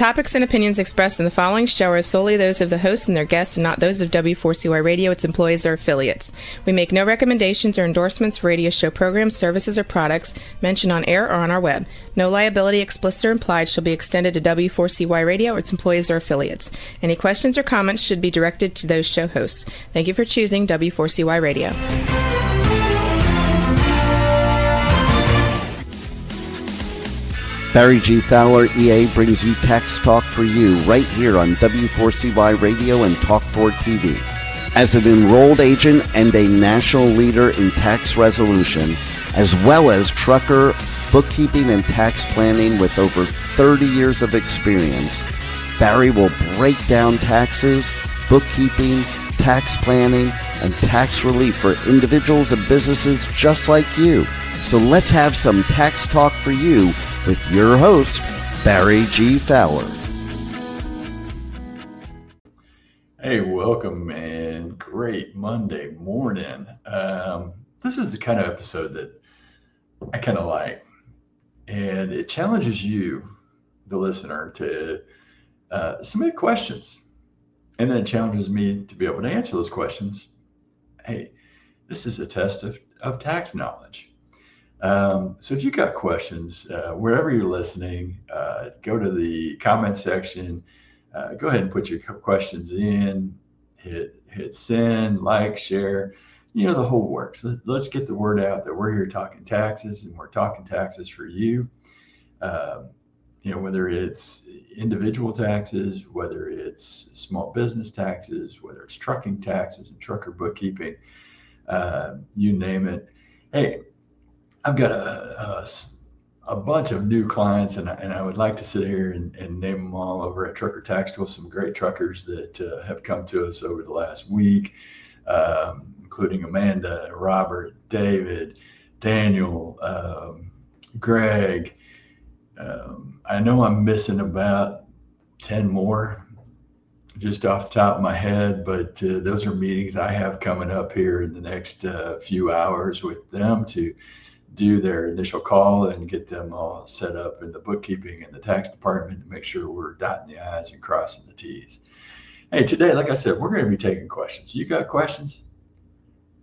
topics and opinions expressed in the following show are solely those of the hosts and their guests and not those of W4CY Radio, its employees, or affiliates. We make no recommendations or endorsements for radio show programs, services, or products mentioned on air or on our web. No liability, explicit or implied, shall be extended to W4CY Radio or its employees or affiliates. Any questions or comments should be directed to those show hosts. Thank you for choosing W4CY Radio. Barry G. Fowler, EA, brings you Tax Talk for You right here on W4CY Radio and Talk4 TV. As an enrolled agent and a national leader in tax resolution, as well as trucker, bookkeeping, and tax planning with over 30 years of experience, Barry will break down taxes, bookkeeping, tax planning, and tax relief for individuals and businesses just like you. So let's have some Tax Talk for You with your host, Barry G. Fowler. Hey, welcome and great Monday morning. This is the kind of episode that I kind of like, and it challenges you, the listener, to submit questions, and then it challenges me to be able to answer those questions. Hey, this is a test of tax knowledge. So if you've got questions, wherever you're listening, go to the comment section, go ahead and put your questions in, hit send, like, share, the whole works. Let's get the word out that we're here talking taxes, and we're talking taxes for you. Whether it's individual taxes, whether it's small business taxes, whether it's trucking taxes and trucker bookkeeping, you name it. Hey, I've got a bunch of new clients, and I would like to sit here and name them all over at Trucker Tax Tool. Some great truckers that have come to us over the last week, including Amanda, Robert, David, Daniel, Greg. I know I'm missing about 10 more just off the top of my head, but those are meetings I have coming up here in the next few hours with them to do their initial call and get them all set up in the bookkeeping and the tax department to make sure we're dotting the I's and crossing the T's. Hey, today, like I said, we're going to be taking questions. You got questions?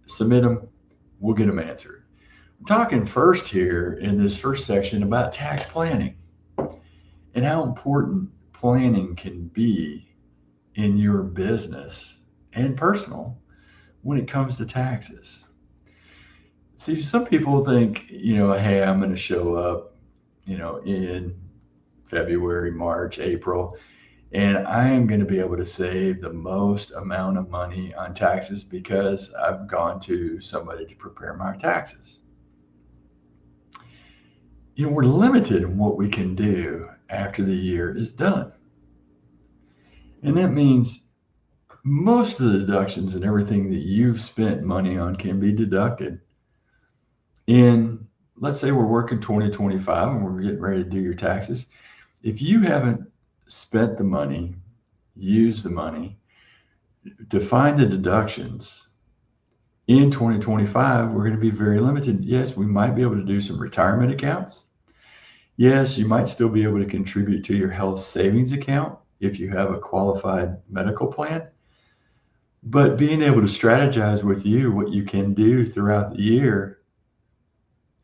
Submit them. We'll get them answered. I'm talking first here in this first section about tax planning and how important planning can be in your business and personal when it comes to taxes. See, some people think, hey, I'm going to show up, in February, March, April, and I am going to be able to save the most amount of money on taxes because I've gone to somebody to prepare my taxes. We're limited in what we can do after the year is done. And that means most of the deductions and everything that you've spent money on can be deducted. Let's say we're working 2025 and we're getting ready to do your taxes. If you haven't spent the money, used the money to find the deductions in 2025, we're going to be very limited. Yes, we might be able to do some retirement accounts. Yes, you might still be able to contribute to your health savings account if you have a qualified medical plan. But being able to strategize with you what you can do throughout the year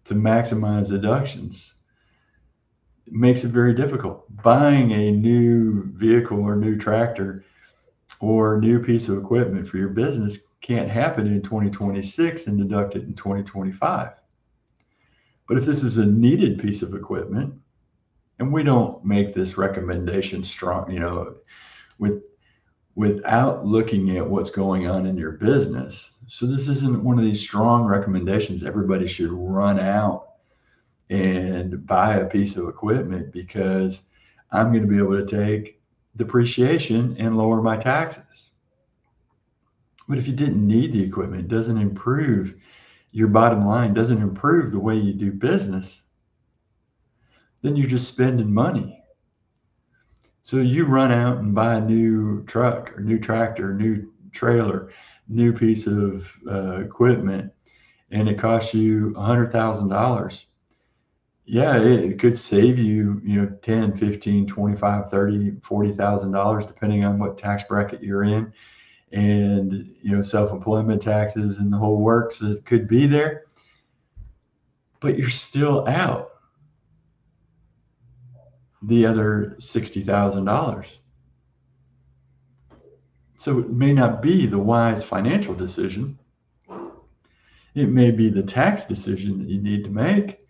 to maximize deductions makes it very difficult. Buying a new vehicle or new tractor or new piece of equipment for your business can't happen in 2026 and deduct it in 2025. But if this is a needed piece of equipment, and we don't make this recommendation strong, without looking at what's going on in your business. So this isn't one of these strong recommendations everybody should run out and buy a piece of equipment because I'm going to be able to take depreciation and lower my taxes. But if you didn't need the equipment, it doesn't improve your bottom line, doesn't improve the way you do business, then you're just spending money. So you run out and buy a new truck or new tractor, new trailer, new piece of equipment, and it costs you $100,000. yeah, it could save you, you know, 10, 15, 25, 30, $40,000, depending on what tax bracket you're in. And, you know, self-employment taxes and the whole works it could be there, but you're still out the other $60,000. So it may not be the wise financial decision. It may be the tax decision that you need to make,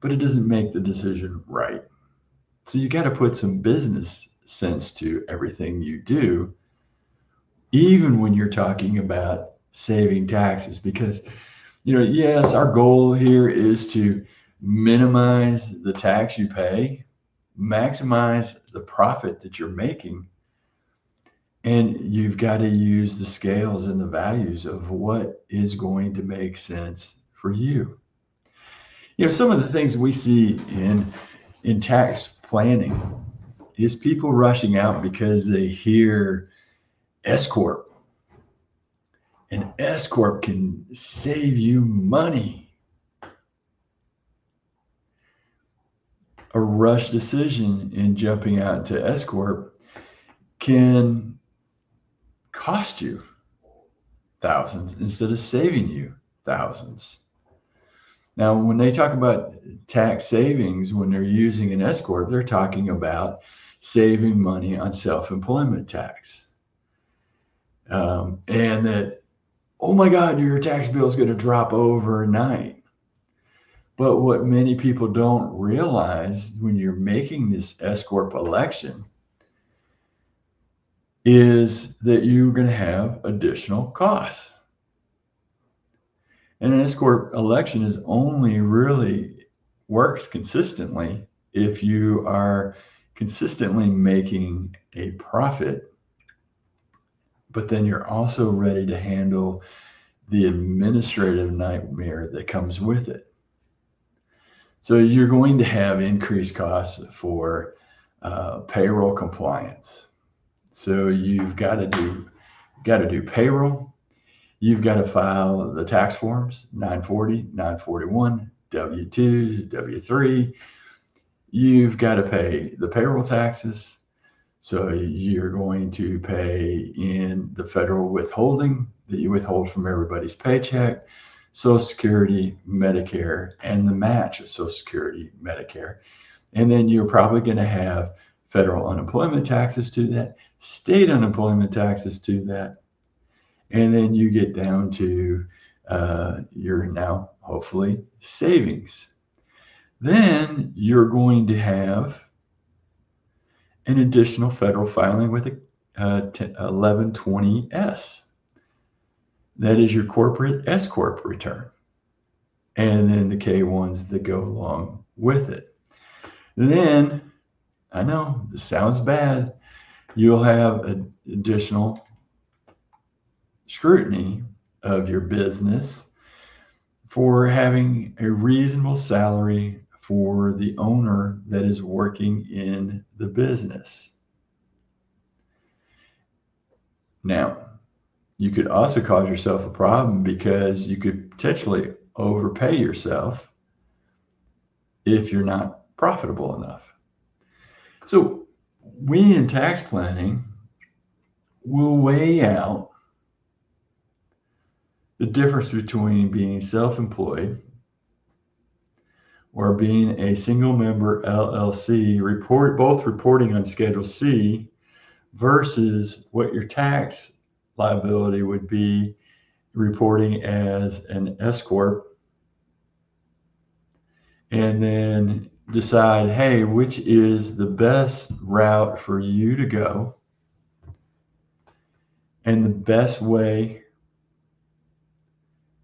but it doesn't make the decision right. So you got to put some business sense to everything you do, even when you're talking about saving taxes, because, you know, yes, our goal here is to minimize the tax you pay, maximize the profit that you're making. And you've got to use the scales and the values of what is going to make sense for you. You know, some of the things we see in tax planning is people rushing out because they hear S Corp. And S Corp can save you money. A rush decision in jumping out to S Corp can cost you thousands instead of saving you thousands. Now, when they talk about tax savings, when they're using an S Corp, they're talking about saving money on self-employment tax. And that, oh my God, your tax bill is going to drop overnight. But what many people don't realize when you're making this S Corp election is that you're going to have additional costs. And an S Corp election is only really works consistently if you are consistently making a profit, but then you're also ready to handle the administrative nightmare that comes with it. So you're going to have increased costs for payroll compliance. So you've got to do payroll. You've got to file the tax forms, 940, 941, W-2s, W-3. You've got to pay the payroll taxes. So you're going to pay in the federal withholding that you withhold from everybody's paycheck, Social Security, Medicare, and the match of Social Security, Medicare. And then you're probably going to have federal unemployment taxes to that, state unemployment taxes to that. And then you get down to your now, hopefully, savings. Then you're going to have an additional federal filing with a 1120S. That is your corporate S Corp return. And then the K1s that go along with it. Then, I know this sounds bad, you'll have an additional scrutiny of your business for having a reasonable salary for the owner that is working in the business. Now, you could also cause yourself a problem because you could potentially overpay yourself if you're not profitable enough. So we in tax planning will weigh out the difference between being self-employed or being a single member LLC, both reporting on Schedule C, versus what your tax liability would be reporting as an S Corp, and then decide, hey, which is the best route for you to go and the best way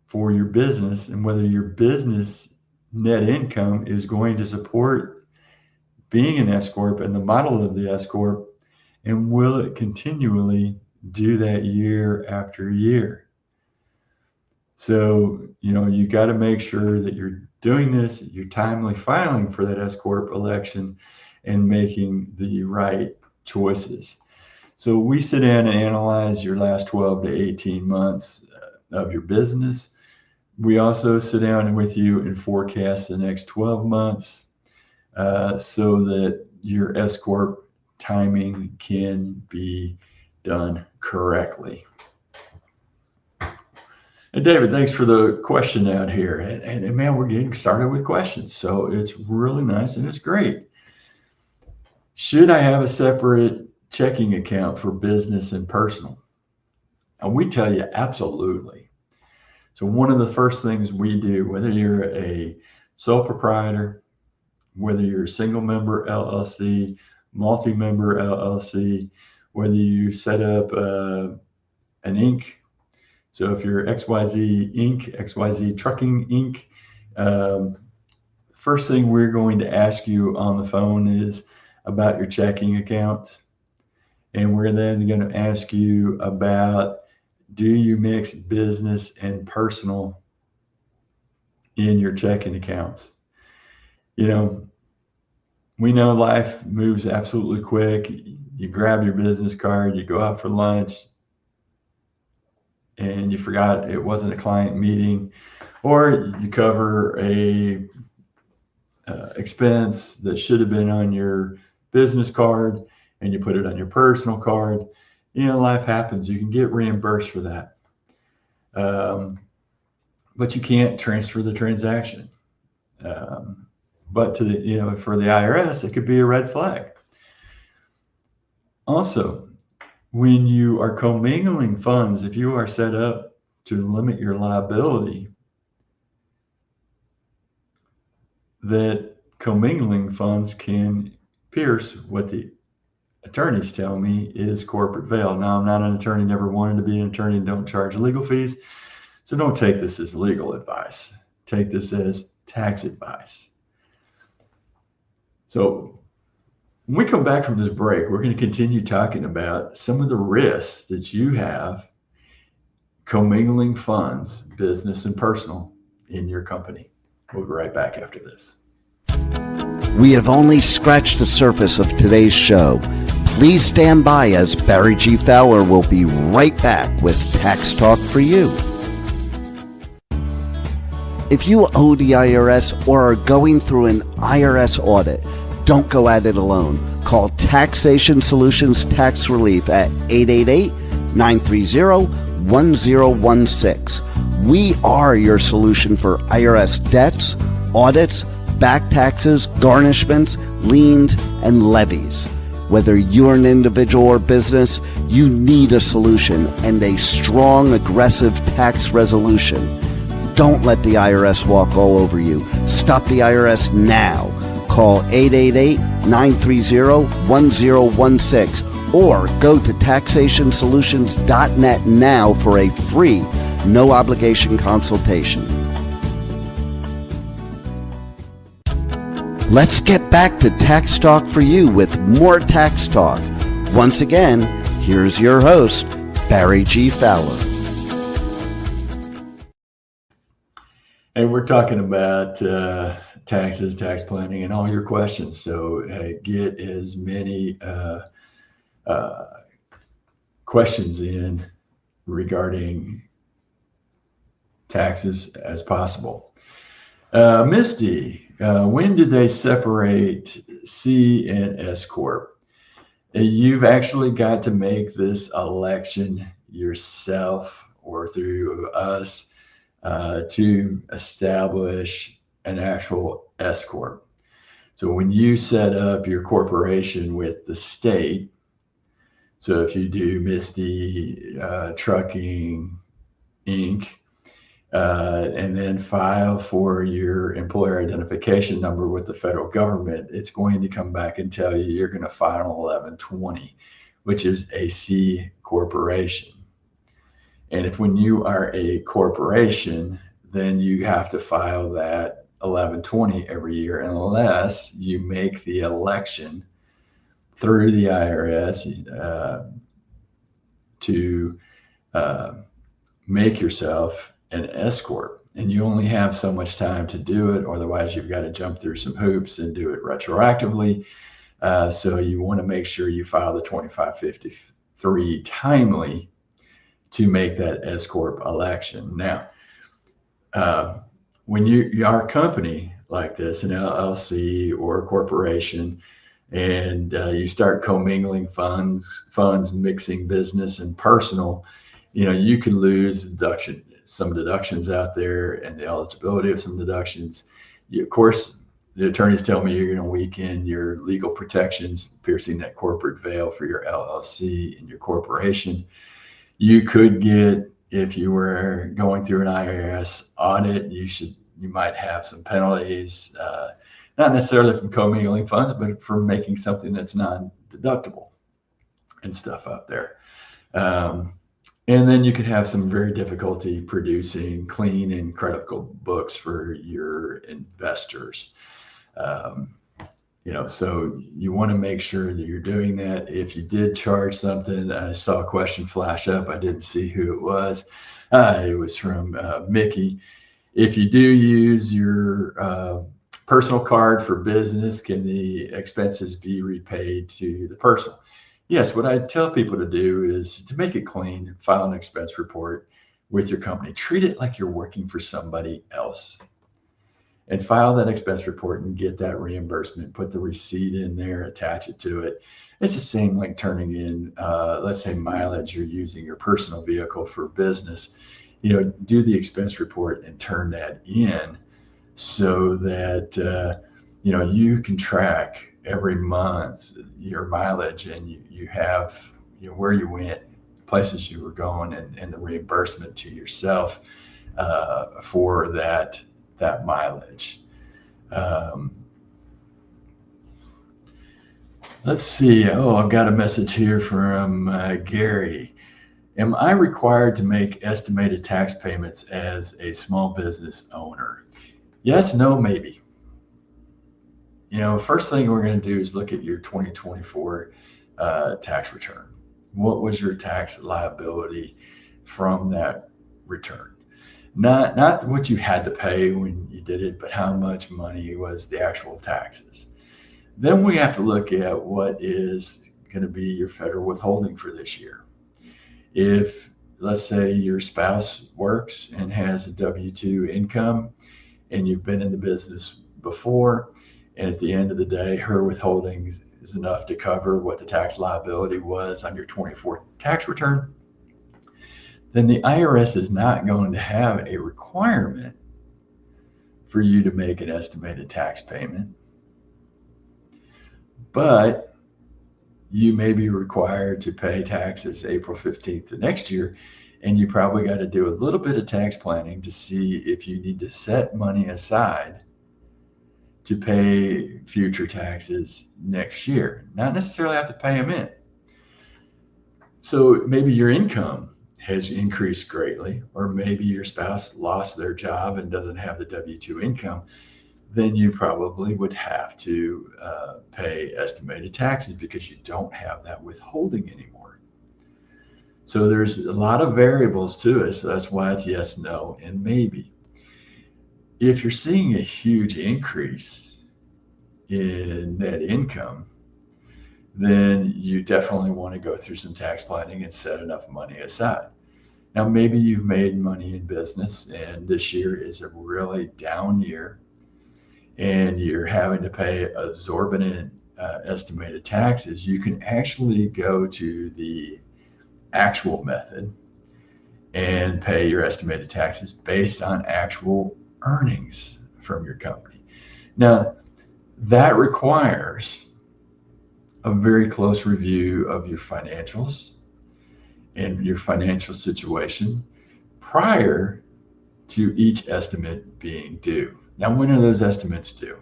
for your business, and whether your business net income is going to support being an S Corp and the model of the S Corp, and will it continually do that year after year. So, you know, you got to make sure that you're doing this, you're timely filing for that S Corp election and making the right choices. So we sit down and analyze your last 12 to 18 months of your business. We also sit down with you and forecast the next 12 months so that your S Corp timing can be done correctly. And David, thanks for the question out here. And man, we're getting started with questions. So it's really nice and it's great. Should I have a separate checking account for business and personal? And we tell you absolutely. So one of the first things we do, whether you're a sole proprietor, whether you're a single member LLC, multi-member LLC, whether you set up an Inc. So if you're XYZ Inc., XYZ Trucking Inc., first thing we're going to ask you on the phone is about your checking account. And we're then going to ask you about, do you mix business and personal in your checking accounts? You know, we know life moves absolutely quick. You grab your business card, you go out for lunch, and you forgot it wasn't a client meeting, or you cover a expense that should have been on your business card and you put it on your personal card. You know, life happens. You can get reimbursed for that. But you can't transfer the transaction. But to the, you know, for the IRS, it could be a red flag. Also, when you are commingling funds, if you are set up to limit your liability, that commingling funds can pierce what the attorneys tell me is corporate veil. Now, I'm not an attorney, never wanted to be an attorney, don't charge legal fees. So don't take this as legal advice. Take this as tax advice. So when we come back from this break, we're going to continue talking about some of the risks that you have commingling funds, business and personal, in your company. We'll be right back after this. We have only scratched the surface of today's show. Please stand by as Barry G. Fowler will be right back with Tax Talk for You. If you owe the IRS or are going through an IRS audit, don't go at it alone. Call Taxation Solutions Tax Relief at 888-930-1016. We are your solution for IRS debts, audits, back taxes, garnishments, liens, and levies. Whether you're an individual or business, you need a solution and a strong, aggressive tax resolution. Don't let the IRS walk all over you. Stop the IRS now. Call 888-930-1016 or go to taxationsolutions.net now for a free, no obligation consultation. Let's get back to Tax Talk for You with more Tax Talk. Once again, here's your host, Barry G. Fowler. Hey, we're talking about taxes, tax planning, and all your questions. So get as many questions in regarding taxes as possible. Misty, when did they separate C and S Corp? You've actually got to make this election yourself or through us to establish an actual S Corp. So when you set up your corporation with the state, so if you do Misty Trucking Inc., and then file for your employer identification number with the federal government, it's going to come back and tell you you're going to file 1120, which is a C corporation. And if when you are a corporation, then you have to file that 1120 every year unless you make the election through the IRS to make yourself an S Corp. And you only have so much time to do it, otherwise you've got to jump through some hoops and do it retroactively. So you want to make sure you file the 2553 timely to make that S Corp election. Now, When you are a company like this, an LLC or a corporation, and you start commingling funds, mixing business and personal, you can lose some deductions out there, and the eligibility of some deductions. Of course, the attorneys tell me you're going to weaken your legal protections, piercing that corporate veil for your LLC and your corporation. You could get, if you were going through an IRS audit, you might have some penalties, not necessarily from commingling funds, but for making something that's non-deductible and stuff out there. And then you could have some very difficulty producing clean and credible books for your investors. So you want to make sure that you're doing that. If you did charge something, I saw a question flash up. I didn't see who it was. It was from Mickey. If you do use your personal card for business, can the expenses be repaid to the personal? Yes, what I tell people to do is to make it clean, file an expense report with your company. Treat it like you're working for somebody else. And file that expense report and get that reimbursement. Put the receipt in there, attach it to it. It's the same like turning in, let's say, mileage. You're using your personal vehicle for business. Do the expense report and turn that in so that you can track every month your mileage, and you have where you went, places you were going, and the reimbursement to yourself for that mileage. Let's see. I've got a message here from Gary. Am I required to make estimated tax payments as a small business owner? Yes, no, maybe. First thing we're going to do is look at your 2024 tax return. What was your tax liability from that return? Not what you had to pay when you did it, but how much money was the actual taxes. Then we have to look at what is going to be your federal withholding for this year. If, let's say, your spouse works and has a W-2 income and you've been in the business before, and at the end of the day, her withholding is enough to cover what the tax liability was on your 24 tax return, then the IRS is not going to have a requirement for you to make an estimated tax payment. But you may be required to pay taxes April 15th of next year, and you probably got to do a little bit of tax planning to see if you need to set money aside to pay future taxes next year. Not necessarily have to pay them in. So maybe your income has increased greatly, or maybe your spouse lost their job and doesn't have the W-2 income. Then you probably would have to pay estimated taxes because you don't have that withholding anymore. So there's a lot of variables to it. So that's why it's yes, no, and maybe. If you're seeing a huge increase in net income, then you definitely want to go through some tax planning and set enough money aside. Now, maybe you've made money in business and this year is a really down year, and you're having to pay exorbitant estimated taxes. You can actually go to the actual method and pay your estimated taxes based on actual earnings from your company. Now, that requires a very close review of your financials and your financial situation prior to each estimate being due. Now, when are those estimates due?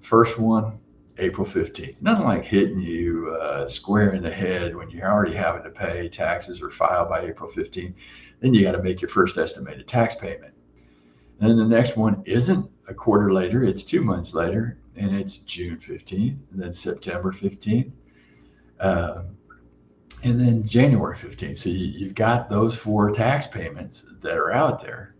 First one, April 15th. Nothing like hitting you square in the head when you're already having to pay taxes or file by April 15th. Then you got to make your first estimated tax payment. And then the next one isn't a quarter later, it's 2 months later, and it's June 15th, and then September 15th, and then January 15th. So you've got those 4 tax payments that are out there.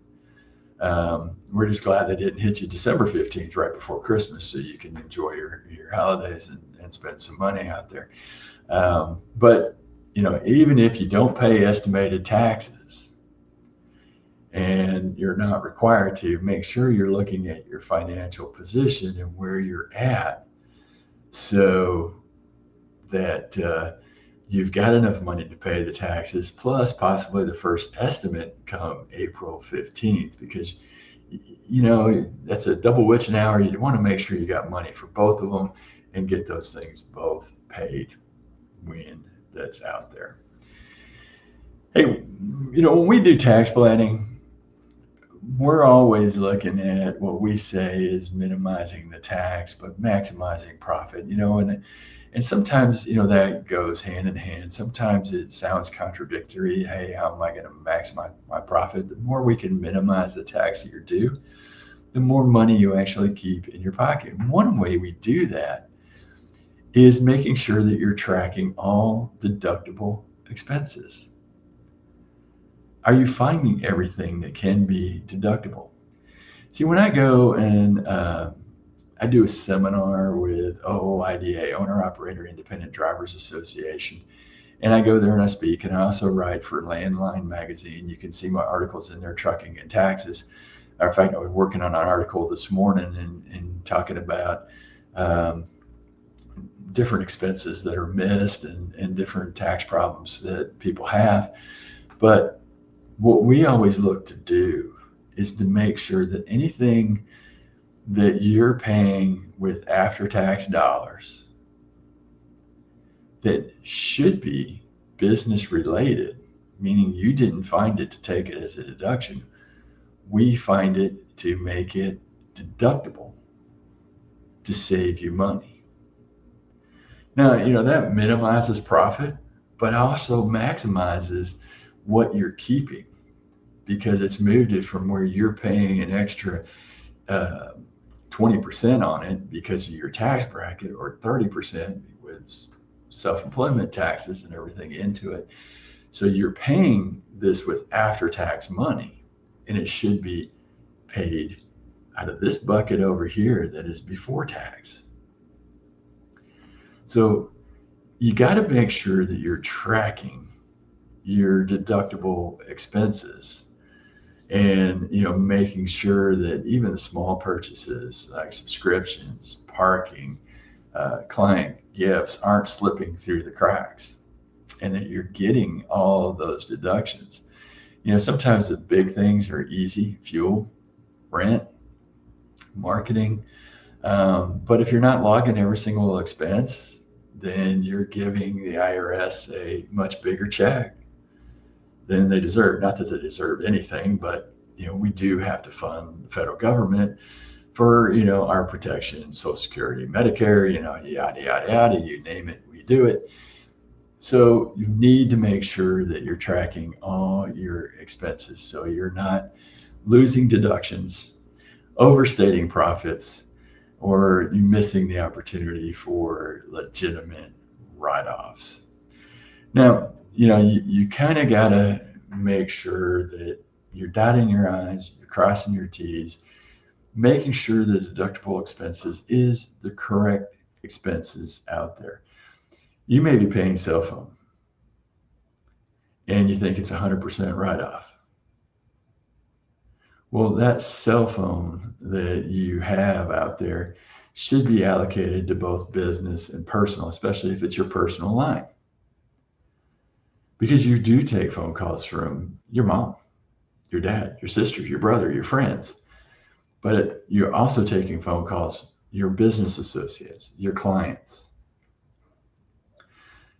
We're just glad they didn't hit you December 15th right before Christmas, so you can enjoy your holidays and spend some money out there. But even if you don't pay estimated taxes, and you're not required to, make sure you're looking at your financial position and where you're at so that you've got enough money to pay the taxes, plus possibly the first estimate come April 15th, because that's a double witching hour. You want to make sure you got money for both of them and get those things both paid when that's out there. Hey, when we do tax planning, we're always looking at what we say is minimizing the tax, but maximizing profit, and sometimes, that goes hand in hand. Sometimes it sounds contradictory. Hey, how am I going to maximize my profit? The more we can minimize the tax that you're due, the more money you actually keep in your pocket. And one way we do that is making sure that you're tracking all deductible expenses. Are you finding everything that can be deductible? See, when I go and I do a seminar with OOIDA, Owner Operator Independent Drivers Association, and I go there and I speak, and I also write for Landline magazine. You can see my articles in there, Trucking and Taxes. In fact, I was working on an article this morning and talking about different expenses that are missed and different tax problems that people have. But what we always look to do is to make sure that anything that you're paying with after-tax dollars that should be business related, meaning you didn't find it to take it as a deduction, we find it to make it deductible to save you money. Now, that minimizes profit, but also maximizes what you're keeping, because it's moved it from where you're paying an extra 20% on it because of your tax bracket, or 30% with self-employment taxes and everything into it. So you're paying this with after-tax money, and it should be paid out of this bucket over here that is before tax. So you got to make sure that you're tracking your deductible expenses, and making sure that even the small purchases like subscriptions, parking, client gifts aren't slipping through the cracks, and that you're getting all of those deductions. Sometimes the big things are easy: fuel, rent, marketing. But if you're not logging every single expense, then you're giving the IRS a much bigger check than they deserve. Not that they deserve anything, but we do have to fund the federal government for our protection, Social Security, Medicare, yada yada yada, you name it, we do it. So you need to make sure that you're tracking all your expenses, so you're not losing deductions, overstating profits, or you missing the opportunity for legitimate write-offs. Now, you kind of got to make sure that you're dotting your I's, you're crossing your T's, making sure the deductible expenses is the correct expenses out there. You may be paying cell phone and you think it's 100% write-off. Well, that cell phone that you have out there should be allocated to both business and personal, especially if it's your personal line. Because you do take phone calls from your mom, your dad, your sister, your brother, your friends. But you're also taking phone calls, your business associates, your clients,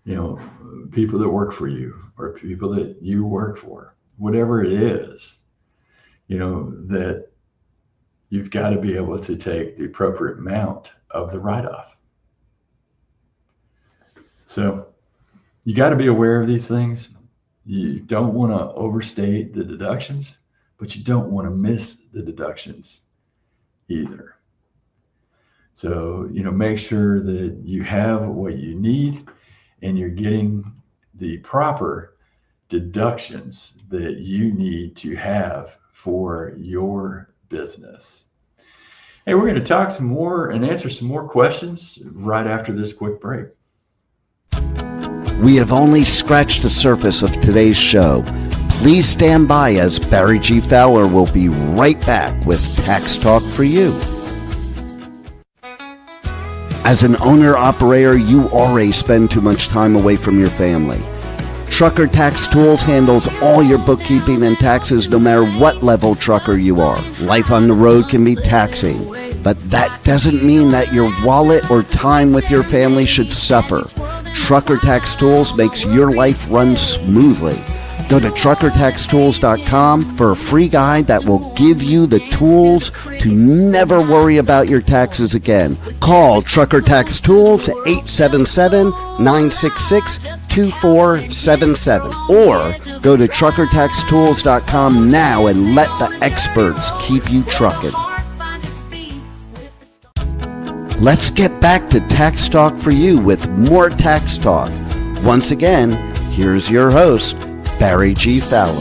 people that work for you or people that you work for, whatever it is, that you've got to be able to take the appropriate amount of the write-off. So you got to be aware of these things. You don't want to overstate the deductions, but you don't want to miss the deductions either. So, make sure that you have what you need and you're getting the proper deductions that you need to have for your business. Hey, we're going to talk some more and answer some more questions right after this quick break. We have only scratched the surface of today's show. Please stand by as Barry G. Fowler will be right back with Tax Talk for You. As an owner-operator, you already spend too much time away from your family. Trucker Tax Tools handles all your bookkeeping and taxes no matter what level trucker you are. Life on the road can be taxing, but that doesn't mean that your wallet or time with your family should suffer. Trucker Tax Tools makes your life run smoothly. Go to truckertaxtools.com for a free guide that will give you the tools to never worry about your taxes again. Call Trucker Tax Tools 877-966-2477 or go to truckertaxtools.com now and let the experts keep you trucking. Let's get back to Tax Talk for You with more Tax Talk. Once again, here's your host, Barry G. Fowler.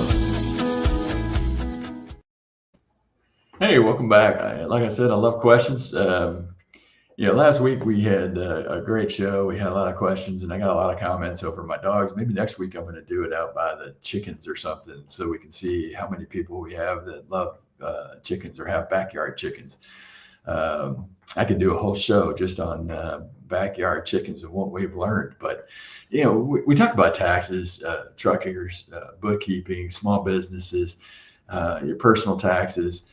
Hey, welcome back. Like I said, I love questions. Last week we had a great show. We had a lot of questions, and I got a lot of comments over my dogs. Maybe next week I'm going to do it out by the chickens or something, so we can see how many people we have that love chickens or have backyard chickens. I could do a whole show just on backyard chickens and what we've learned. But, we talk about taxes, truckers, bookkeeping, small businesses, your personal taxes,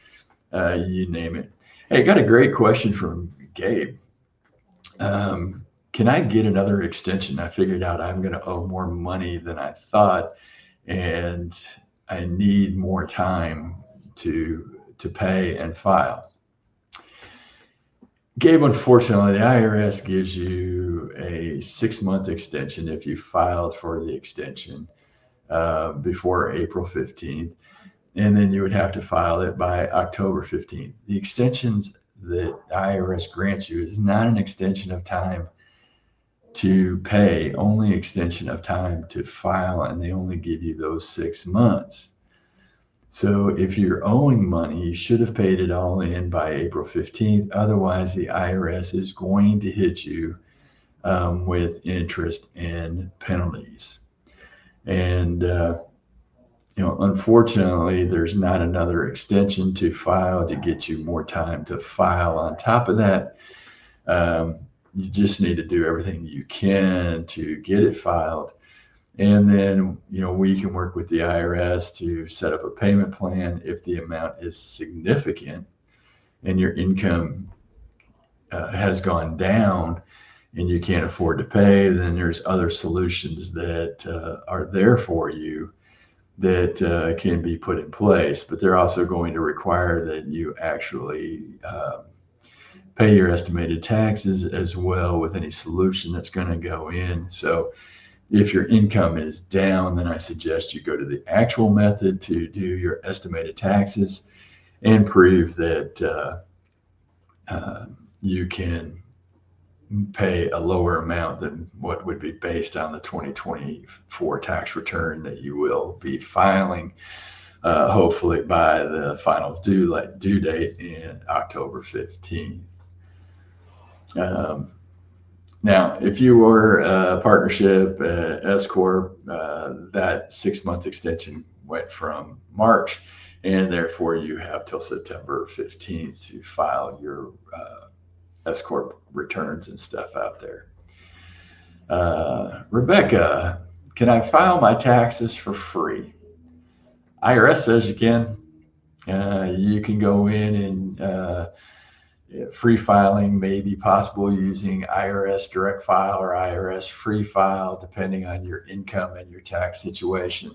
you name it. Hey, I got a great question from Gabe. Can I get another extension? I figured out I'm going to owe more money than I thought, and I need more time to pay and file. Gabe, unfortunately, the IRS gives you a 6-month extension if you filed for the extension before April 15th, and then you would have to file it by October 15th. The extensions that IRS grants you is not an extension of time to pay, only extension of time to file, and they only give you those 6 months. So if you're owing money, you should have paid it all in by April 15th. Otherwise, the IRS is going to hit you with interest and penalties. And, unfortunately, there's not another extension to file to get you more time to file. On top of that, you just need to do everything you can to get it filed. And then, we can work with the IRS to set up a payment plan. If the amount is significant and your income has gone down and you can't afford to pay, then there's other solutions that are there for you that can be put in place. But they're also going to require that you actually pay your estimated taxes as well with any solution that's going to go in. So if your income is down, then I suggest you go to the actual method to do your estimated taxes and prove that you can pay a lower amount than what would be based on the 2024 tax return that you will be filing, hopefully by the final due date in October 15th. Now, if you were a partnership, S Corp, that 6-month extension went from March, and therefore you have till September 15th to file your S Corp returns and stuff out there. Rebecca, can I file my taxes for free? IRS says you can. You can go in and free filing may be possible using IRS direct file or IRS free file, depending on your income and your tax situation.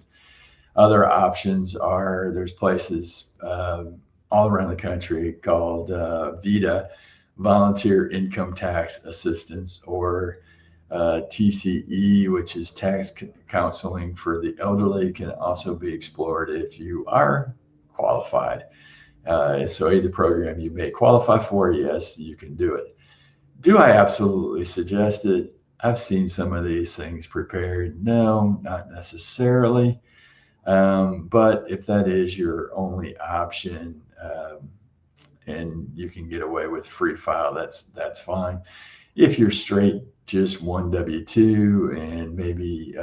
Other options are, there's places all around the country called VITA, Volunteer Income Tax Assistance, or TCE, which is tax counseling for the elderly, can also be explored if you are qualified. So either program you may qualify for, yes, you can do it. Do I absolutely suggest it? I've seen some of these things prepared. No, not necessarily. But if that is your only option, and you can get away with free file, that's fine. If you're straight, just one W-2 and maybe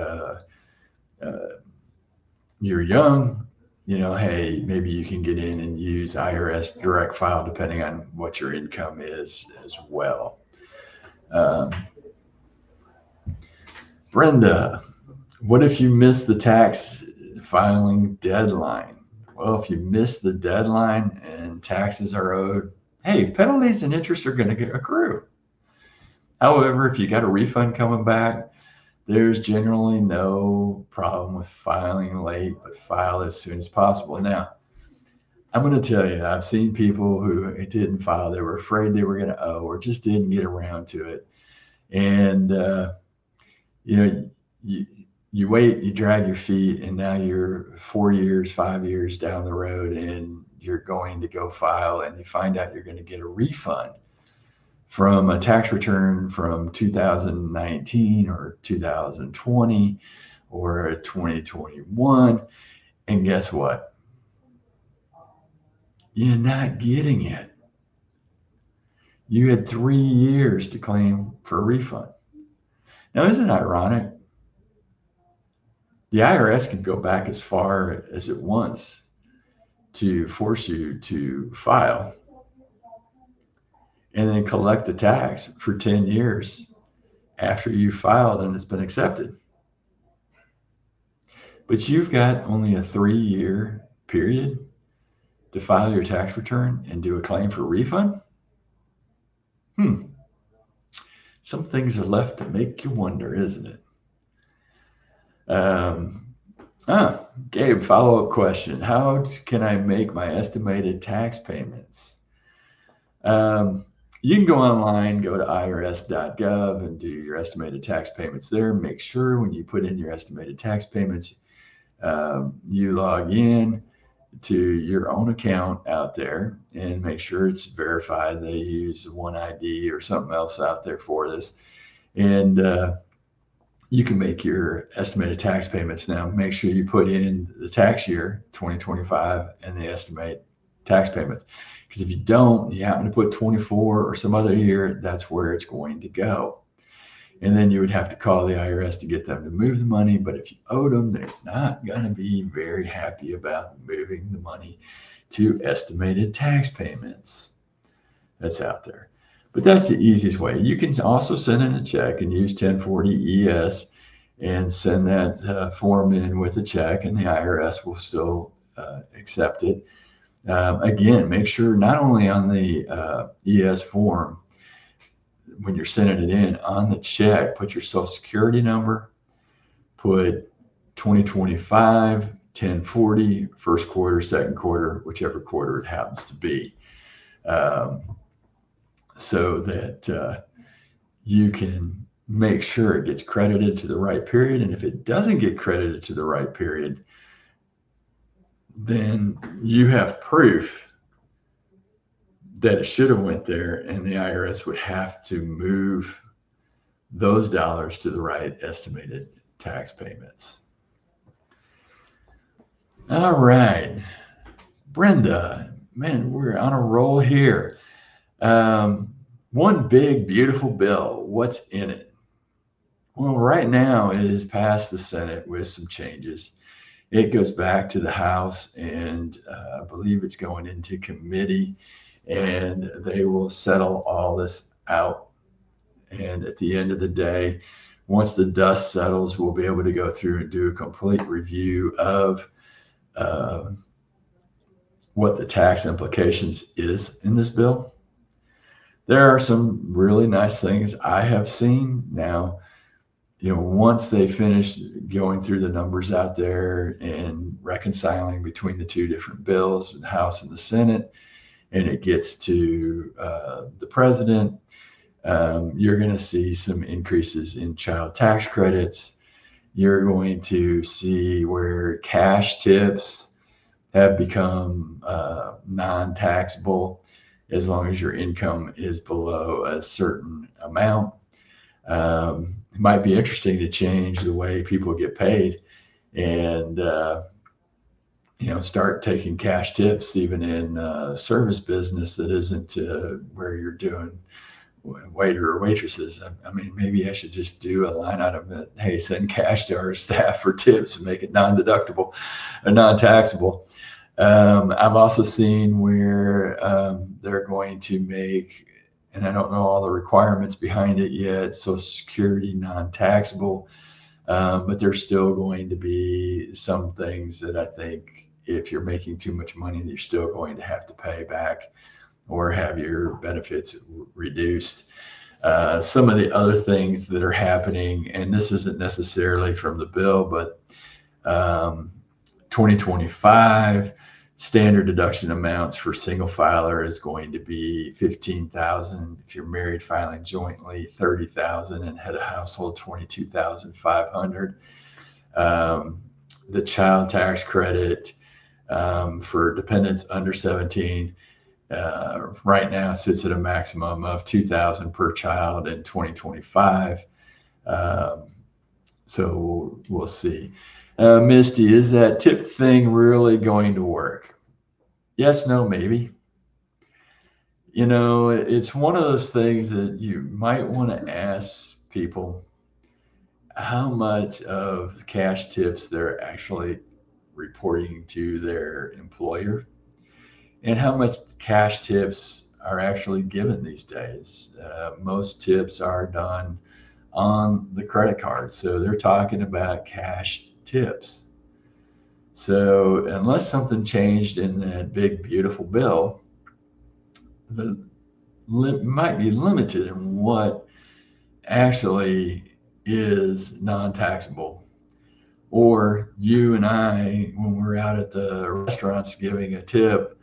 you're young, hey, maybe you can get in and use IRS direct file depending on what your income is as well. Brenda, what if you miss the tax filing deadline? Well, if you miss the deadline and taxes are owed, hey, penalties and interest are going to accrue. However, if you got a refund coming back, there's generally no problem with filing late, but file as soon as possible. Now, I'm going to tell you, I've seen people who didn't file. They were afraid they were going to owe or just didn't get around to it. And, you wait, you drag your feet, and now you're 4 years, 5 years down the road, and you're going to go file, and you find out you're going to get a refund from a tax return from 2019 or 2020 or 2021. And guess what? You're not getting it. You had 3 years to claim for a refund. Now, isn't it ironic? The IRS can go back as far as it wants to force you to file and then collect the tax for 10 years after you filed and it's been accepted. But you've got only a 3-year period to file your tax return and do a claim for refund? Some things are left to make you wonder, isn't it? Gabe, follow-up question. How can I make my estimated tax payments? You can go online, go to irs.gov and do your estimated tax payments there. Make sure when you put in your estimated tax payments, you log in to your own account out there and make sure it's verified. They use OneID or something else out there for this. And you can make your estimated tax payments now. Make sure you put in the tax year 2025 and the estimate tax payments. Because if you don't, you happen to put 24 or some other year, that's where it's going to go. And then you would have to call the IRS to get them to move the money. But if you owed them, they're not going to be very happy about moving the money to estimated tax payments. That's out there. But that's the easiest way. You can also send in a check and use 1040 ES and send that form in with a check, and the IRS will still accept it. Again, make sure not only on the ES form, when you're sending it in, on the check, put your social security number, put 2025, 1040, first quarter, second quarter, whichever quarter it happens to be. So that you can make sure it gets credited to the right period. And if it doesn't get credited to the right period, then you have proof that it should have went there, and the IRS would have to move those dollars to the right estimated tax payments. All right, Brenda, man, we're on a roll here. One big, beautiful bill. What's in it? Well, right now it is passed the Senate with some changes. It goes back to the House, and I believe it's going into committee, and they will settle all this out. And at the end of the day, once the dust settles, we'll be able to go through and do a complete review of what the tax implications is in this bill. There are some really nice things I have seen. Now, once they finish going through the numbers out there and reconciling between the two different bills, the House and the Senate, and it gets to the president, you're going to see some increases in child tax credits. You're going to see where cash tips have become non-taxable as long as your income is below a certain amount. It might be interesting to change the way people get paid and start taking cash tips even in service business that isn't where you're doing waiter or waitresses. I mean, maybe I should just do a line item that, hey, send cash to our staff for tips and make it non-deductible or non-taxable. I've also seen where they're going to make, and I don't know all the requirements behind it yet, Social Security non-taxable, but there's still going to be some things that I think if you're making too much money, you're still going to have to pay back or have your benefits reduced. Some of the other things that are happening, and this isn't necessarily from the bill, but 2025 standard deduction amounts for single filer is going to be $15,000. If you're married filing jointly, $30,000, and head of household, $22,500. The child tax credit for dependents under 17 right now sits at a maximum of $2,000 per child in 2025. So we'll see. Misty, is that tip thing really going to work? Yes, no, maybe. You know, it's one of those things that you might want to ask people how much of cash tips they're actually reporting to their employer and how much cash tips are actually given these days. Most tips are done on the credit card. So they're talking about cash tips. So unless something changed in that big, beautiful bill, might be limited in what actually is non-taxable. Or you and I, when we're out at the restaurants giving a tip,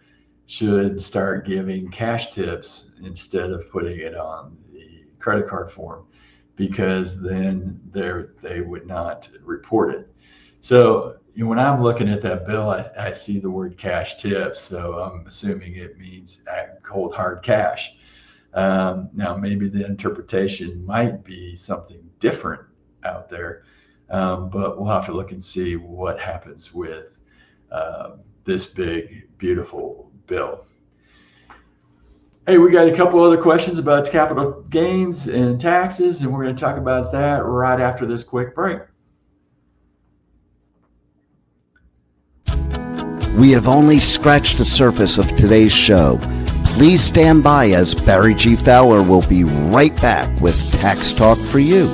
should start giving cash tips instead of putting it on the credit card form, because then they would not report it. So when I'm looking at that bill, I see the word cash tips, so I'm assuming it means cold hard cash. Now maybe the interpretation might be something different out there, but we'll have to look and see what happens with this big, beautiful bill. Hey, we got a couple other questions about capital gains and taxes, and we're going to talk about that right after this quick break. We have only scratched the surface of today's show. Please stand by as Barry G. Fowler will be right back with Tax Talk for You.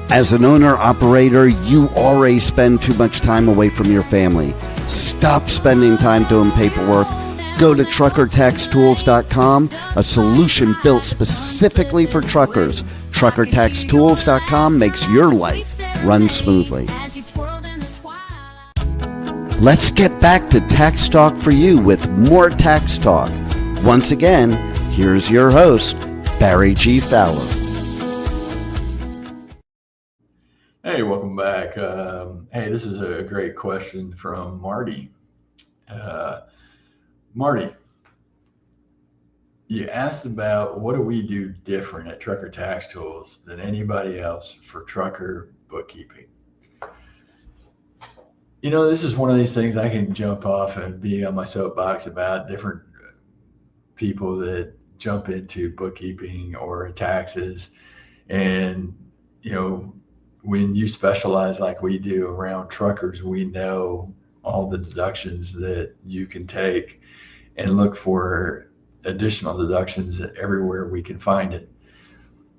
As an owner-operator, you already spend too much time away from your family. Stop spending time doing paperwork. Go to truckertaxtools.com, a solution built specifically for truckers. Truckertaxtools.com makes your life run smoothly. Let's get back to Tax Talk for You with more Tax Talk. Once again, here's your host, Barry G. Fowler. Hey, welcome back. Hey, this is a great question from Marty. Marty, you asked about what do we do different at Trucker Tax Tools than anybody else for trucker bookkeeping. You know, this is one of these things I can jump off and be on my soapbox about different people that jump into bookkeeping or taxes. And, you know, when you specialize like we do around truckers, we know all the deductions that you can take and look for additional deductions everywhere we can find it.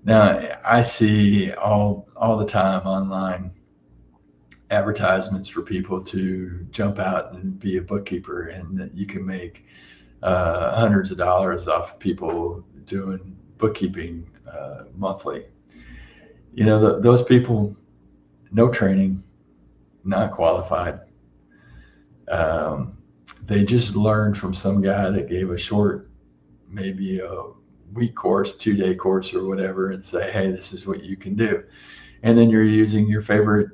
Now, I see all the time online advertisements for people to jump out and be a bookkeeper, and that you can make hundreds of dollars off of people doing bookkeeping monthly. You know, those people, no training, not qualified. They just learned from some guy that gave a short, maybe a week course, 2-day course or whatever, and say, hey, this is what you can do. And then you're using your favorite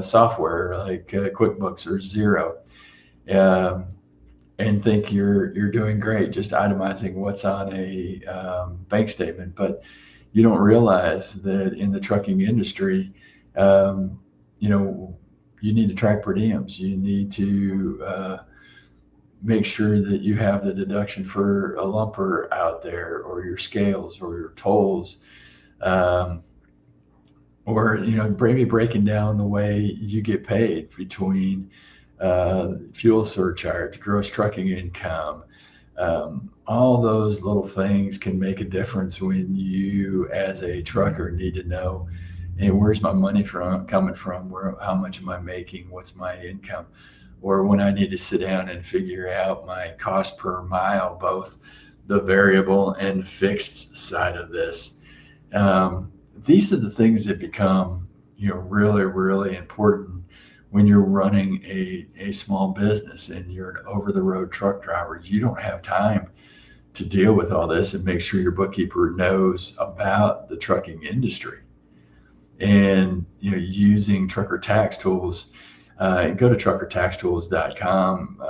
software like QuickBooks or Xero, and think you're doing great, just itemizing what's on a bank statement. But you don't realize that in the trucking industry, you know, you need to track per diems. You need to make sure that you have the deduction for a lumper out there, or your scales, or your tolls, or maybe breaking down the way you get paid between fuel surcharge, gross trucking income. All those little things can make a difference when you, as a trucker, need to know, hey, where's my money coming from? How much am I making? What's my income? Or when I need to sit down and figure out my cost per mile, both the variable and fixed side of this. These are the things that become, really, really important when you're running a small business and you're an over-the-road truck driver. You don't have time to deal with all this and make sure your bookkeeper knows about the trucking industry. And using Trucker Tax Tools, go to truckertaxtools.com.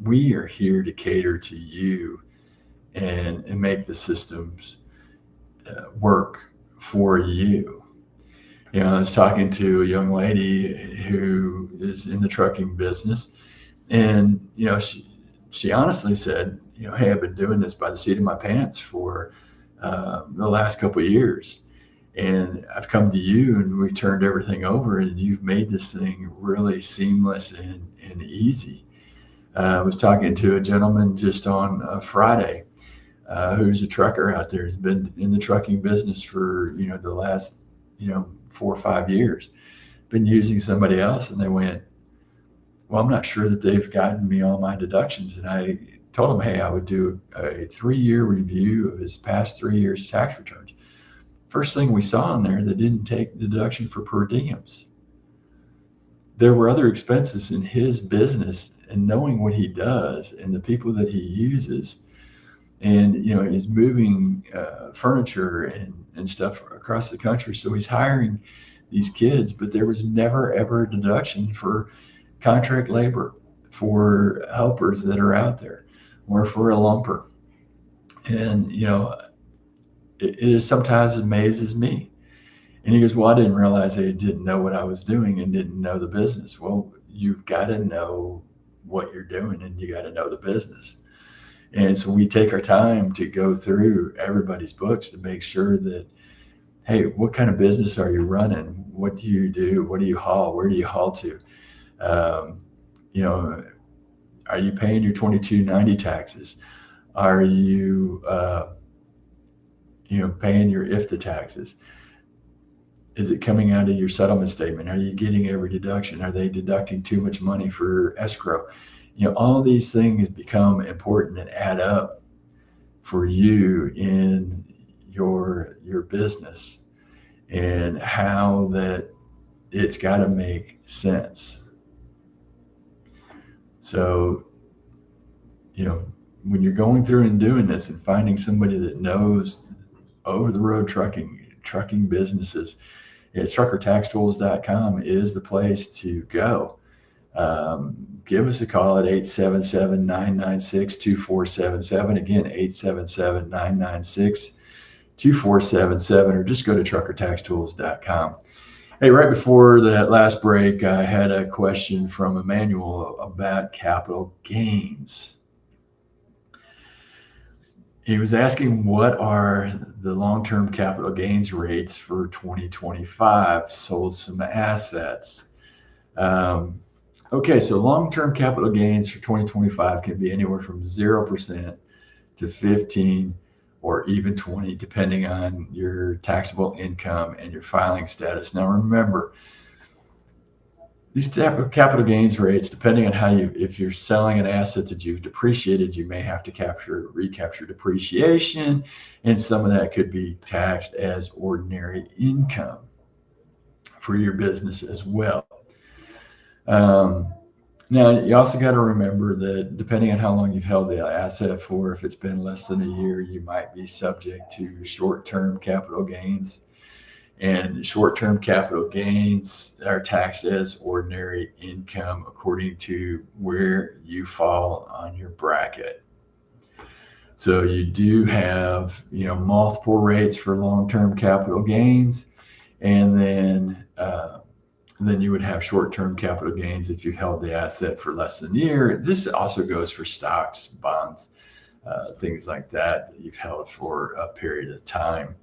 We are here to cater to you and make the systems work for you. I was talking to a young lady who is in the trucking business, and she honestly said, hey, I've been doing this by the seat of my pants for the last couple of years, and I've come to you, and we turned everything over, and you've made this thing really seamless and easy. I was talking to a gentleman just on Friday who's a trucker out there. He's been in the trucking business for the last 4 or 5 years, been using somebody else, and they went, well, I'm not sure that they've gotten me all my deductions. And I told him, hey, I would do a 3-year review of his past 3 years tax returns. First thing we saw in there, they didn't take the deduction for per diems. There were other expenses in his business, and knowing what he does and the people that he uses, and he's moving furniture and stuff across the country, so he's hiring these kids, but there was never ever a deduction for contract labor, for helpers that are out there, or for a lumper. And it sometimes amazes me. And he goes, well, I didn't realize they didn't know what I was doing and didn't know the business. Well, you've got to know what you're doing, and you got to know the business. And so we take our time to go through everybody's books to make sure that, hey, what kind of business are you running? What do you do? What do you haul? Where do you haul to? Are you paying your 2290 taxes? Are you, paying your IFTA taxes? Is it coming out of your settlement statement? Are you getting every deduction? Are they deducting too much money for escrow? All these things become important and add up for you in your business, and how that it's got to make sense. So, when you're going through and doing this and finding somebody that knows over-the-road trucking businesses, truckertaxtools.com is the place to go. Give us a call at 877-996-2477. Again, 877-996-2477, or just go to truckertaxtools.com. Hey, right before that last break, I had a question from Emmanuel about capital gains. He was asking, what are the long-term capital gains rates for 2025? Sold some assets. Okay, so long-term capital gains for 2025 can be anywhere from 0% to 15 or even 20, depending on your taxable income and your filing status. Now remember, these type of capital gains rates, depending on if you're selling an asset that you've depreciated, you may have to recapture depreciation, and some of that could be taxed as ordinary income for your business as well. Now, you also got to remember that depending on how long you've held the asset for, if it's been less than a year, you might be subject to short-term capital gains. And short-term capital gains are taxed as ordinary income according to where you fall on your bracket. So you do have, multiple rates for long-term capital gains, and then then you would have short-term capital gains if you held the asset for less than a year. This also goes for stocks, bonds, things like that you've held for a period of time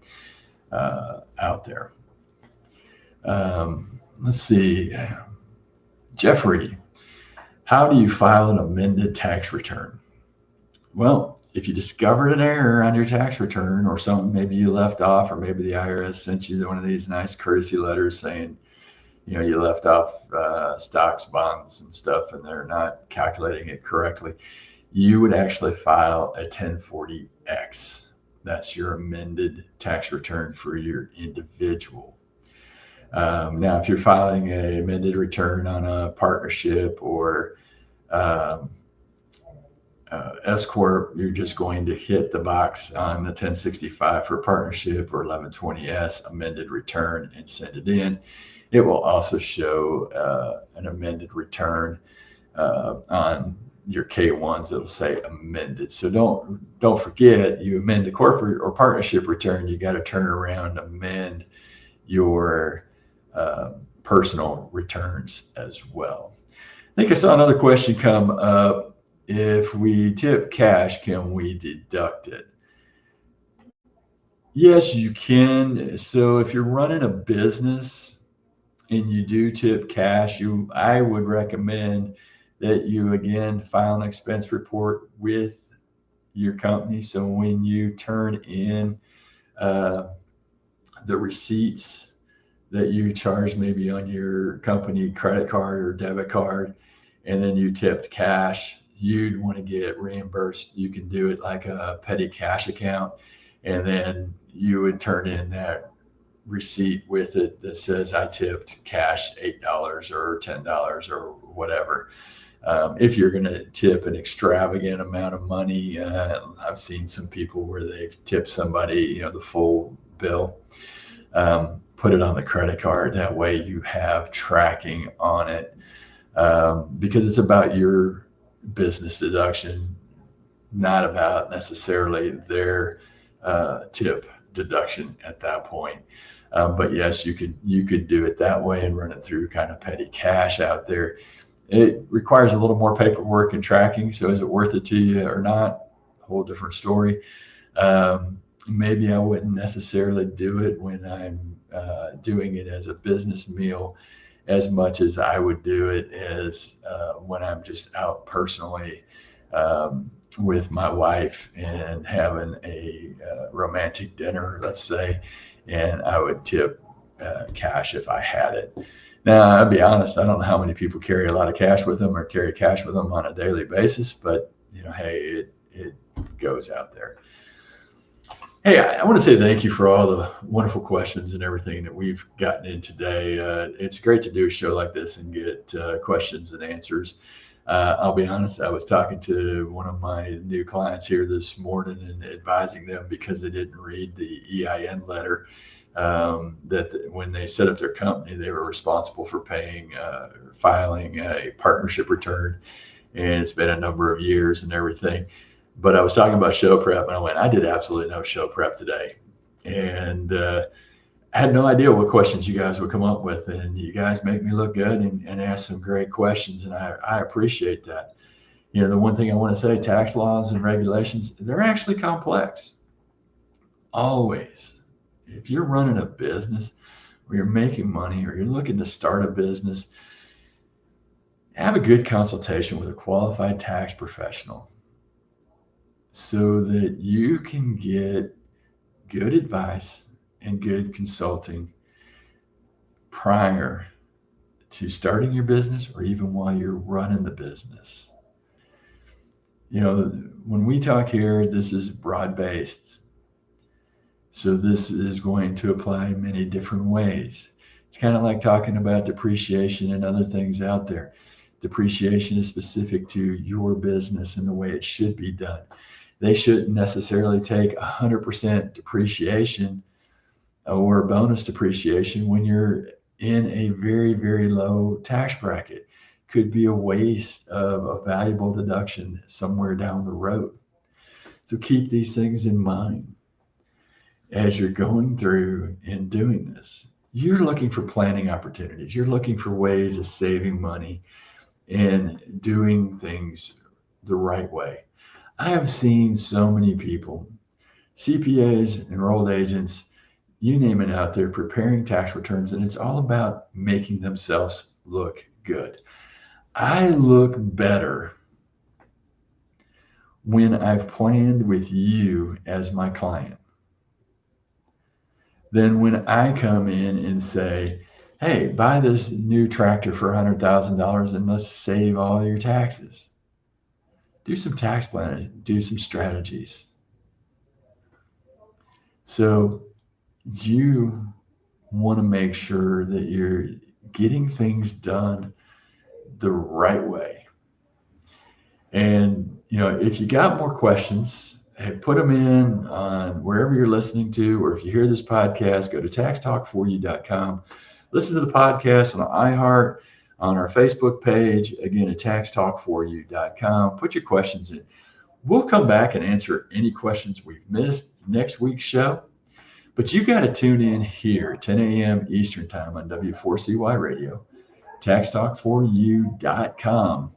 out there. Let's see. Jeffrey, how do you file an amended tax return? Well, if you discovered an error on your tax return or something maybe you left off, or maybe the IRS sent you one of these nice courtesy letters saying, you left off stocks, bonds, and stuff, and they're not calculating it correctly, you would actually file a 1040-X. That's your amended tax return for your individual. Now, if you're filing an amended return on a partnership or S Corp, you're just going to hit the box on the 1065 for partnership or 1120S amended return and send it in. It will also show an amended return on your K1s. It'll say amended. So don't forget, you amend the corporate or partnership return, you got to turn around and amend your personal returns as well. I think I saw another question come up. If we tip cash, can we deduct it? Yes, you can. So if you're running a business and you do tip cash, I would recommend that you again file an expense report with your company. So when you turn in the receipts that you charge maybe on your company credit card or debit card, and then you tipped cash, you'd want to get reimbursed. You can do it like a petty cash account, and then you would turn in that receipt with it that says I tipped cash $8 or $10 or whatever. If you're going to tip an extravagant amount of money, I've seen some people where they've tipped somebody, the full bill, put it on the credit card. That way you have tracking on it, because it's about your business deduction, not about necessarily their tip deduction at that point. But yes, you could do it that way and run it through kind of petty cash out there. It requires a little more paperwork and tracking. So is it worth it to you or not? A whole different story. Maybe I wouldn't necessarily do it when I'm doing it as a business meal as much as I would do it as when I'm just out personally with my wife and having a romantic dinner, let's say, and I would tip cash if I had it. Now, I'll be honest, I don't know how many people carry a lot of cash with them or carry cash with them on a daily basis, but hey, it goes out there. Hey, I want to say thank you for all the wonderful questions and everything that we've gotten in today. It's great to do a show like this and get questions and answers. I'll be honest, I was talking to one of my new clients here this morning and advising them because they didn't read the EIN letter, that when they set up their company, they were responsible for filing a partnership return. And it's been a number of years and everything. But I was talking about show prep, and I went, I did absolutely no show prep today. And I had no idea what questions you guys would come up with. And you guys make me look good and ask some great questions. And I appreciate that. The one thing I want to say, tax laws and regulations, they're actually complex. Always. If you're running a business or you're making money or you're looking to start a business, have a good consultation with a qualified tax professional, so that you can get good advice and good consulting prior to starting your business or even while you're running the business. When we talk here, this is broad-based. So this is going to apply in many different ways. It's kind of like talking about depreciation and other things out there. Depreciation is specific to your business and the way it should be done. They shouldn't necessarily take 100% depreciation or bonus depreciation when you're in a very, very low tax bracket. Could be a waste of a valuable deduction somewhere down the road. So keep these things in mind as you're going through and doing this. you're looking for planning opportunities. You're looking for ways of saving money and doing things the right way. I have seen so many people, CPAs, enrolled agents, you name it, out there preparing tax returns, and it's all about making themselves look good. I look better when I've planned with you as my client than when I come in and say, hey, buy this new tractor for $100,000 and let's save all your taxes. Do some tax planning, do some strategies. So you want to make sure that you're getting things done the right way. And, if you got more questions, put them in on wherever you're listening to, or if you hear this podcast, go to taxtalk4u.com. Listen to the podcast on iHeart, on our Facebook page, again at taxtalk4u.com. Put your questions in. We'll come back and answer any questions we've missed next week's show. But you got to tune in here, 10 a.m. Eastern Time on W4CY Radio, taxtalk4u.com.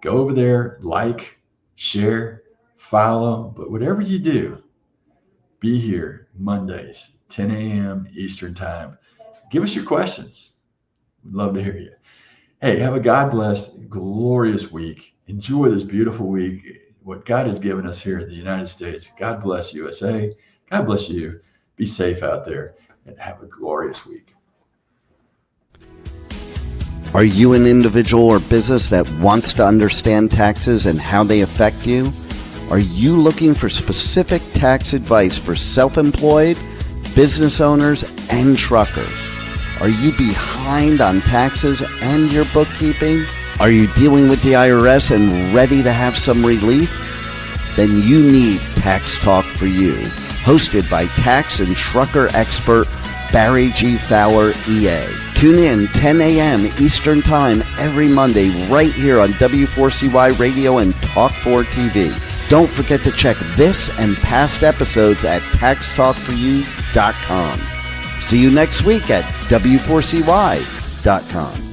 Go over there, like, share, follow, but whatever you do, be here Mondays, 10 a.m. Eastern Time. Give us your questions. We'd love to hear you. Hey, have a God-blessed, glorious week. Enjoy this beautiful week, what God has given us here in the United States. God bless USA. God bless you. Be safe out there and have a glorious week. Are you an individual or business that wants to understand taxes and how they affect you? Are you looking for specific tax advice for self-employed, business owners, and truckers? Are you behind on taxes and your bookkeeping? Are you dealing with the IRS and ready to have some relief? Then you need Tax Talk for You, hosted by tax and trucker expert Barry G. Fowler, EA. Tune in 10 a.m. Eastern Time every Monday right here on W4CY Radio and Talk4 TV. Don't forget to check this and past episodes at taxtalk4u.com. See you next week at W4CY.com.